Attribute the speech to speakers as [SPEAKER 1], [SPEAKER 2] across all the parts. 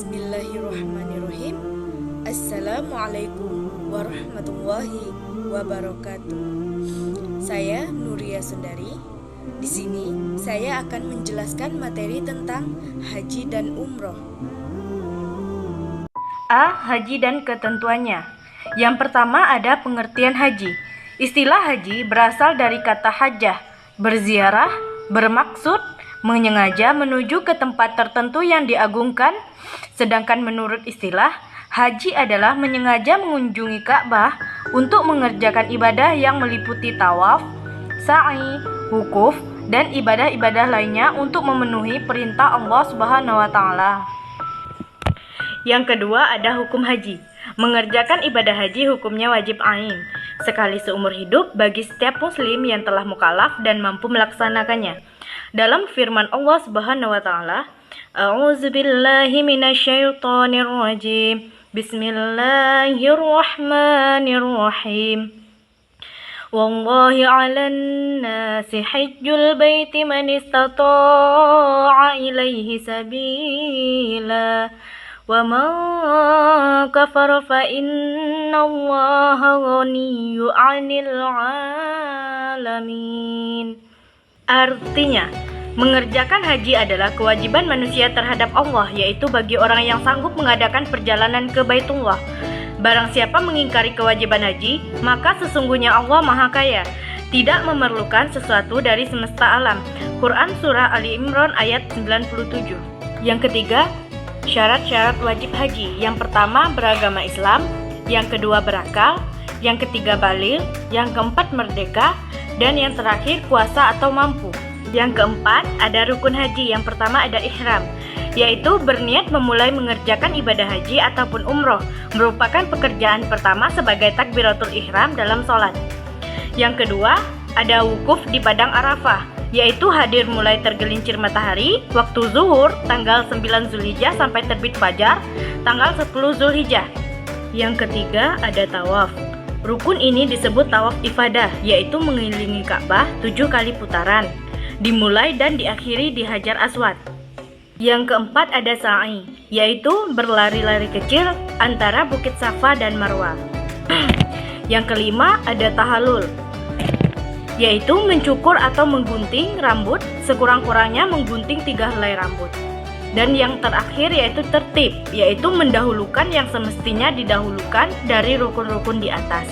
[SPEAKER 1] Bismillahirrahmanirrahim. Assalamualaikum warahmatullahi wabarakatuh. Saya Nuria Sundari. Di sini saya akan menjelaskan materi tentang haji dan umroh.
[SPEAKER 2] Haji dan ketentuannya. Yang pertama ada pengertian haji. Istilah haji berasal dari kata hajjah, berziarah, bermaksud menyengaja menuju ke tempat tertentu yang diagungkan. Sedangkan menurut istilah, haji adalah menyengaja mengunjungi Ka'bah untuk mengerjakan ibadah yang meliputi tawaf, sa'i, wukuf, dan ibadah-ibadah lainnya untuk memenuhi perintah Allah Subhanahu wa Ta'ala. Yang kedua ada hukum haji. Mengerjakan ibadah haji hukumnya wajib ain, sekali seumur hidup bagi setiap muslim yang telah mukallaf dan mampu melaksanakannya. Dalam firman Allah Subhanahu wa Ta'ala, A'udzubillahi minasyaitonir rajim. Bismillahirrahmanirrahim. Wallahi 'alan nasi hajjul baiti man istata'a ilaihi sabila. Wa man kafara fa innallaha ghaniyyu 'anil 'alamin. Artinya, mengerjakan haji adalah kewajiban manusia terhadap Allah, yaitu bagi orang yang sanggup mengadakan perjalanan ke Baitullah. Barang siapa mengingkari kewajiban haji, maka sesungguhnya Allah Maha Kaya, tidak memerlukan sesuatu dari semesta alam. Quran Surah Ali Imran ayat 97. Yang ketiga, syarat-syarat wajib haji. Yang pertama, beragama Islam. Yang kedua, berakal. Yang ketiga, baligh. Yang keempat, merdeka. Dan yang terakhir, kuasa atau mampu. Yang keempat, ada rukun haji. Yang pertama ada ihram, yaitu berniat memulai mengerjakan ibadah haji ataupun umroh, merupakan pekerjaan pertama sebagai takbiratul ihram dalam sholat. Yang kedua, ada wukuf di Padang Arafah, yaitu hadir mulai tergelincir matahari, waktu zuhur, tanggal 9 Zulhijjah sampai terbit fajar, tanggal 10 Zulhijjah. Yang ketiga, ada tawaf. Rukun ini disebut tawaf ifadah, yaitu mengelilingi Ka'bah 7 kali putaran, dimulai dan diakhiri di Hajar Aswad. Yang keempat ada sa'i, yaitu berlari-lari kecil antara Bukit Safa dan Marwah. Yang kelima ada tahallul, yaitu mencukur atau menggunting rambut, sekurang-kurangnya menggunting 3 helai rambut. Dan yang terakhir yaitu tertib, yaitu mendahulukan yang semestinya didahulukan dari rukun-rukun di atas.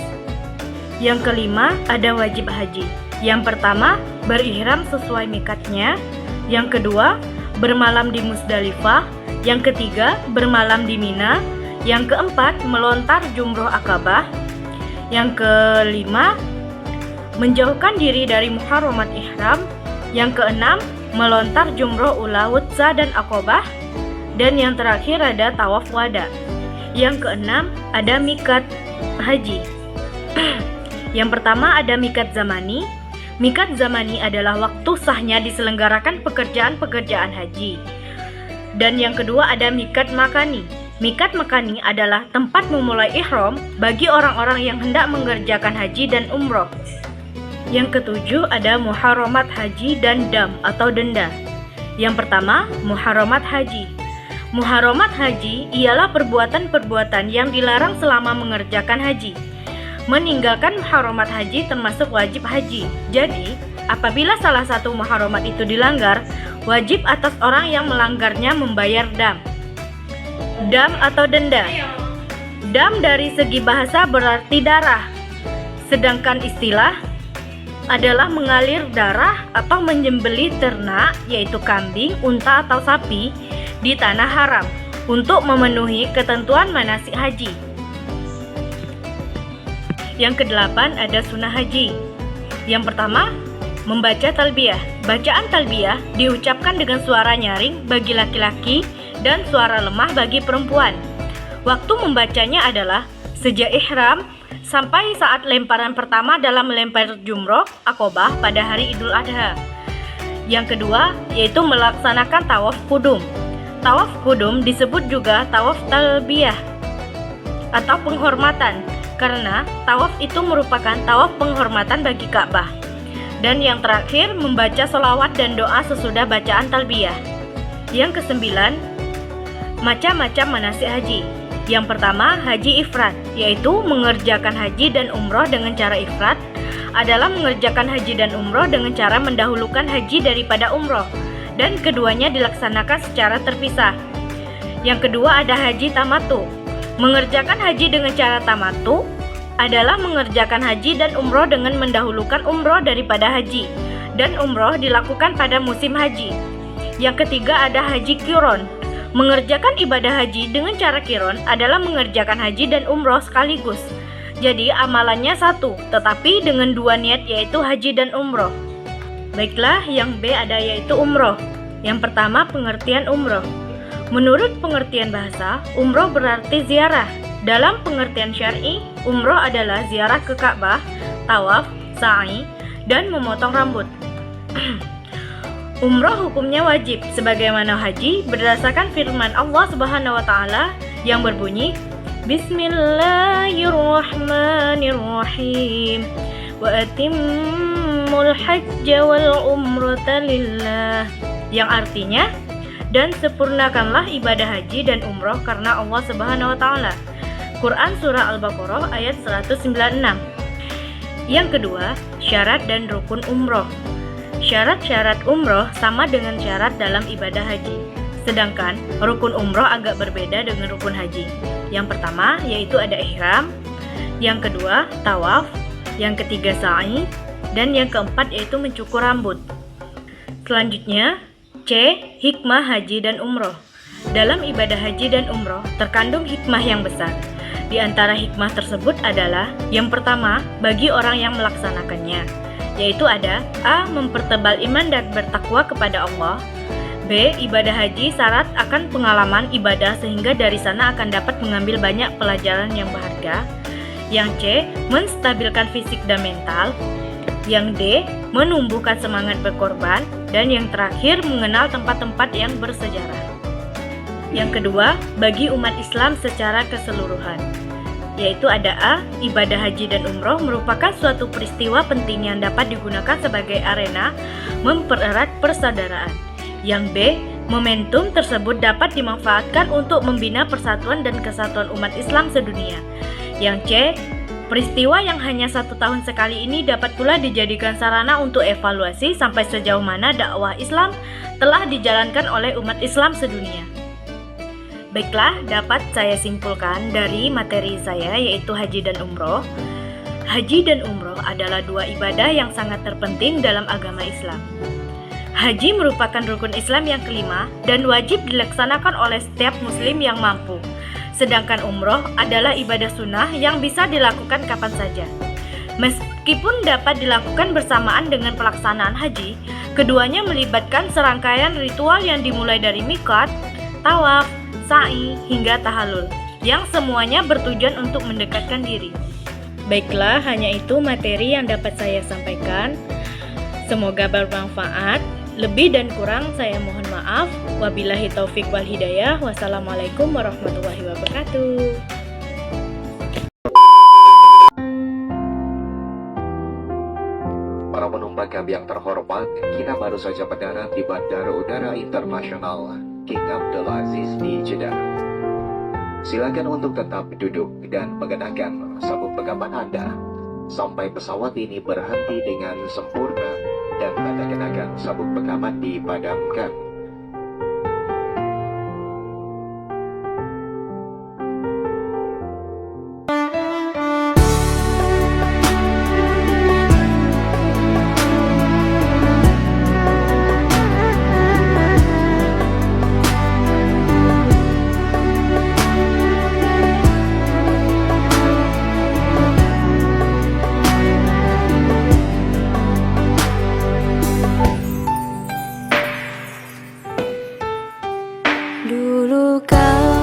[SPEAKER 2] Yang kelima ada wajib haji. Yang pertama, berihram sesuai mikatnya. Yang kedua, bermalam di Musdalifah. Yang ketiga, bermalam di Mina. Yang keempat, melontar jumroh Akabah. Yang kelima, menjauhkan diri dari muharramat ihram. Yang keenam, melontar jumroh ula, wutsa, dan akobah. Dan yang terakhir ada tawaf wada. Yang keenam ada mikat haji. Yang pertama ada mikat zamani. Mikat zamani adalah waktu sahnya diselenggarakan pekerjaan-pekerjaan haji. Dan yang kedua ada mikat makani. Mikat makani adalah tempat memulai ihram bagi orang-orang yang hendak mengerjakan haji dan umroh. Yang ketujuh ada muharramat haji dan dam atau denda. Yang pertama, muharramat haji. Muharramat haji ialah perbuatan-perbuatan yang dilarang selama mengerjakan haji. Meninggalkan muharramat haji termasuk wajib haji. Jadi, apabila salah satu muharramat itu dilanggar, wajib atas orang yang melanggarnya membayar dam. Dam atau denda. Dam dari segi bahasa berarti darah. Sedangkan istilah adalah mengalir darah atau menyembelih ternak, yaitu kambing, unta atau sapi di tanah haram untuk memenuhi ketentuan manasik haji. Yang kedelapan ada sunnah haji. Yang pertama, membaca talbiyah. Bacaan talbiyah diucapkan dengan suara nyaring bagi laki-laki dan suara lemah bagi perempuan. Waktu membacanya adalah sejak ihram sampai saat lemparan pertama dalam melempar jumroh akobah pada hari Idul Adha. Yang kedua yaitu melaksanakan tawaf kudum. Tawaf kudum disebut juga tawaf talbiyah atau penghormatan, karena tawaf itu merupakan tawaf penghormatan bagi Ka'bah. Dan yang terakhir membaca sholawat dan doa sesudah bacaan talbiyah. Yang kesembilan, Macam-macam manasik haji. Yang pertama, haji ifrad, yaitu mengerjakan haji dan umroh dengan cara ifrad adalah mengerjakan haji dan umroh dengan cara mendahulukan haji daripada umroh, dan keduanya dilaksanakan secara terpisah. Yang kedua ada haji tamatu. Mengerjakan haji dengan cara tamatu adalah mengerjakan haji dan umroh dengan mendahulukan umroh daripada haji, dan umroh dilakukan pada musim haji. Yang ketiga ada haji qiron. Mengerjakan ibadah haji dengan cara qiron adalah mengerjakan haji dan umroh sekaligus. Jadi amalannya satu, tetapi dengan dua niat, yaitu haji dan umroh. Baiklah, yang B ada yaitu umroh. Yang pertama, pengertian umroh. Menurut pengertian bahasa, umroh berarti ziarah. Dalam pengertian syar'i, umroh adalah ziarah ke Ka'bah, tawaf, sa'i, dan memotong rambut. Umroh hukumnya wajib sebagaimana haji berdasarkan firman Allah Subhanahu wa taala yang berbunyi Bismillahirrahmanirrahim wa atimmul hajja wal umrata lillah, yang artinya dan sempurnakanlah ibadah haji dan umroh karena Allah Subhanahu wa taala. Quran surah Al-Baqarah ayat 196. Yang kedua, syarat dan rukun umroh. Syarat-syarat umroh sama dengan syarat dalam ibadah haji. Sedangkan rukun umroh agak berbeda dengan rukun haji. Yang pertama yaitu ada ihram, yang kedua tawaf, yang ketiga sa'i, dan yang keempat yaitu mencukur rambut. Selanjutnya C. Hikmah haji dan umroh. Dalam ibadah haji dan umroh terkandung hikmah yang besar. Di antara hikmah tersebut adalah yang pertama bagi orang yang melaksanakannya, yaitu ada A. Mempertebal iman dan bertakwa kepada Allah. B. Ibadah haji syarat akan pengalaman ibadah sehingga dari sana akan dapat mengambil banyak pelajaran yang berharga. Yang C. Menstabilkan fisik dan mental. Yang D. Menumbuhkan semangat berkorban. Dan yang terakhir mengenal tempat-tempat yang bersejarah. Yang kedua, bagi umat Islam secara keseluruhan, yaitu ada A. Ibadah haji dan umroh merupakan suatu peristiwa penting yang dapat digunakan sebagai arena mempererat persaudaraan. Yang B. Momentum tersebut dapat dimanfaatkan untuk membina persatuan dan kesatuan umat Islam sedunia. Yang C. Peristiwa yang hanya 1 tahun sekali ini dapat pula dijadikan sarana untuk evaluasi sampai sejauh mana dakwah Islam telah dijalankan oleh umat Islam sedunia. Baiklah, dapat saya simpulkan dari materi saya yaitu haji dan umroh. Haji dan umroh adalah dua ibadah yang sangat terpenting dalam agama Islam. Haji merupakan rukun Islam yang kelima dan wajib dilaksanakan oleh setiap muslim yang mampu. Sedangkan umroh adalah ibadah sunnah yang bisa dilakukan kapan saja. Meskipun dapat dilakukan bersamaan dengan pelaksanaan haji, keduanya melibatkan serangkaian ritual yang dimulai dari miqat, tawaf, sa'i, hingga tahalul, yang semuanya bertujuan untuk mendekatkan diri. Baiklah, hanya itu materi yang dapat saya sampaikan. Semoga bermanfaat. Lebih dan kurang saya mohon maaf. Wabillahi taufik wal hidayah. Wassalamualaikum warahmatullahi wabarakatuh.
[SPEAKER 3] Para penumpang kami yang terhormat, kita baru saja mendarat di Bandara Udara Internasional King Abdulaziz di Jeddah. Silakan untuk tetap duduk dan mengenakan sabuk pengaman Anda sampai pesawat ini berhenti dengan sempurna dan tanda kenakan sabuk pengaman dipadamkan.
[SPEAKER 4] Dulu kau